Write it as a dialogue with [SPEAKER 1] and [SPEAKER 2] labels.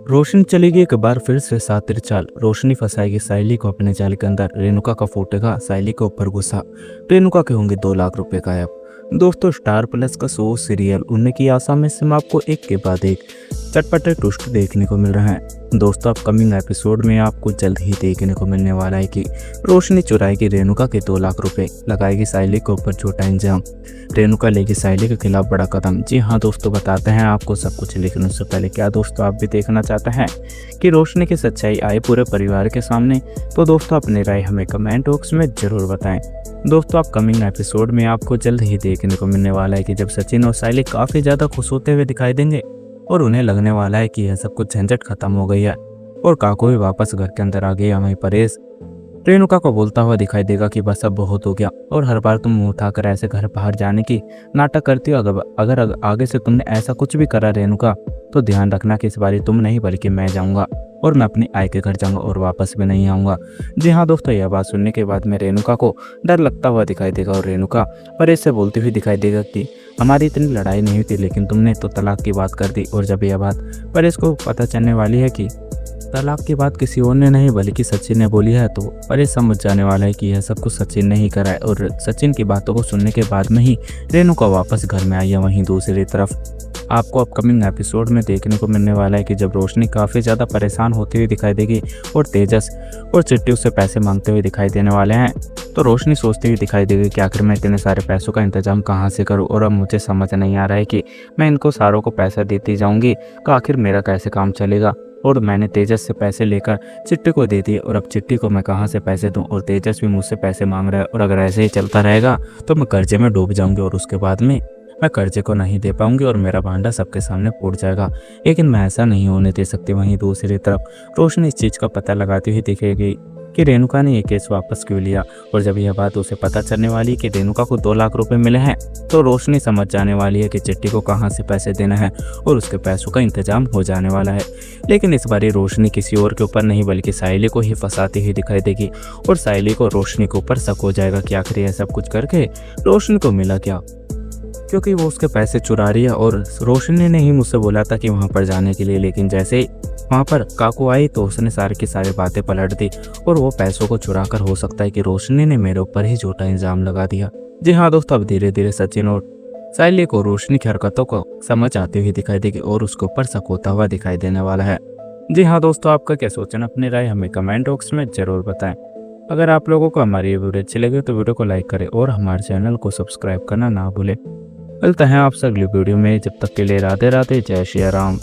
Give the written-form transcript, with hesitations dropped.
[SPEAKER 1] रोशनी चलेगी एक बार फिर से सातिर चाल। रोशनी फंसाएगी सायली को अपने जाल के अंदर। रेणुका का फूटेगा सायली के ऊपर गुस्सा। रेणुका के होंगे 2 लाख रुपए गायब। दोस्तों, स्टार प्लस का शो सीरियल उड़ने की आशा में से आपको एक के बाद एक चटपटे ट्विस्ट देखने को मिल रहे हैं। दोस्तों, अपकमिंग एपिसोड में आपको जल्द ही देखने को मिलने वाला है कि रोशनी चुराएगी रेणुका के 2 लाख रुपए, लगाएगी सायली के ऊपर झूठा इंजाम। रेणुका लेगी सायली के खिलाफ बड़ा कदम। जी हाँ दोस्तों, बताते हैं आपको सब कुछ, लेकिन उससे पहले क्या दोस्तों आप भी देखना चाहते हैं कि रोशनी की सच्चाई आए पूरे परिवार के सामने? तो दोस्तों अपनी राय हमें कमेंट बॉक्स में जरूर बताएं। दोस्तों, अपकमिंग एपिसोड में आपको जल्द ही देखने को मिलने वाला है कि जब सचिन और सायली काफ़ी ज़्यादा खुश होते हुए दिखाई देंगे और उन्हें लगने वाला है कि यह सब कुछ झंझट खत्म हो गई है और काको भी वापस घर के अंदर आ गया। वहीं परेश रेणुका को बोलता हुआ दिखाई देगा कि बस अब बहुत हो गया और हर बार तुम मुंह उठाकर ऐसे घर बाहर जाने की नाटक करती हो। अगर आगे से तुमने ऐसा कुछ भी करा रेणुका, तो ध्यान रखना कि इस बारी तुम नहीं बल्कि मैं जाऊंगा और मैं अपनी आय के घर जाऊंगा और वापस भी नहीं आऊंगा। जी हाँ दोस्तों, यह बात सुनने के बाद में रेणुका को डर लगता हुआ दिखाई देगा और रेणुका परेश से बोलती हुई दिखाई देगा कि हमारी इतनी लड़ाई नहीं हुई थी, लेकिन तुमने तो तलाक की बात कर दी। और जब यह बात परेश को पता चलने वाली है कि तलाक की बात किसी और ने नहीं बल्कि सचिन ने बोली है, तो परेश समझ जाने वाला है कि यह सब कुछ सचिन ने ही करा है। और सचिन की बातों को सुनने के बाद में ही रेणुका वापस घर में आई है। वहीं दूसरी तरफ आपको अपकमिंग एपिसोड में देखने को मिलने वाला है कि जब रोशनी काफ़ी ज़्यादा परेशान होती हुई दिखाई देगी और तेजस और चिट्टी उससे पैसे मांगते हुए दिखाई देने वाले हैं, तो रोशनी सोचती हुई दिखाई देगी कि आखिर मैं इतने सारे पैसों का इंतजाम कहाँ से करूँ और अब मुझे समझ नहीं आ रहा है कि मैं इनको सारों को पैसा देती जाऊँगी तो आखिर मेरा कैसे काम चलेगा। और मैंने तेजस से पैसे लेकर चिट्टी को दे दिए और अब चिट्टी को मैं कहाँ से पैसे दूं और तेजस भी मुझसे पैसे मांग रहा है और अगर ऐसे ही चलता रहेगा तो मैं कर्जे में डूब जाऊंगी और उसके बाद में मैं कर्जे को नहीं दे पाऊंगी और मेरा भांडा सबके सामने फूट जाएगा। लेकिन मैं ऐसा नहीं होने दे सकती। वहीं दूसरी तरफ रोशनी इस चीज़ का पता लगाती हुई दिखेगी कि रेणुका ने ये केस वापस क्यों लिया। और जब यह बात उसे पता चलने वाली कि रेणुका को 2 लाख रुपए मिले हैं, तो रोशनी समझ जाने वाली है कि चिट्टी को कहाँ से पैसे देना है और उसके पैसों का इंतजाम हो जाने वाला है। लेकिन इस बार रोशनी किसी और के ऊपर नहीं बल्कि सायली को ही फंसाती हुई दिखाई देगी और सायली को रोशनी के ऊपर शक हो जाएगा कि आखिर यह सब कुछ करके रोशनी को मिला क्या, क्योंकि वो उसके पैसे चुरा रही है। और रोशनी ने ही मुझसे बोला था कि वहाँ पर जाने के लिए, लेकिन जैसे ही वहाँ पर काकू आई तो उसने सारी की सारी बातें पलट दी और वो पैसों को चुरा कर हो सकता है कि रोशनी ने मेरे ऊपर ही झूठा इल्जाम लगा दिया। जी हाँ दोस्तों, अब धीरे धीरे सचिन और सायली को रोशनी की हरकतों को समझ आती हुई दिखाई देगी और उसके ऊपर शक होता हुआ दिखाई देने वाला है। जी हाँ दोस्तों, आपका क्या सोचना, अपनी राय हमें कमेंट बॉक्स में जरूर बताएं। अगर आप लोगों को हमारी ये वीडियो अच्छी लगे तो वीडियो को लाइक करें और हमारे चैनल को सब्सक्राइब करना ना भूलें। मिलते हैं आपसे अगली वीडियो में, जब तक के लिए राधे राधे, जय श्री राम।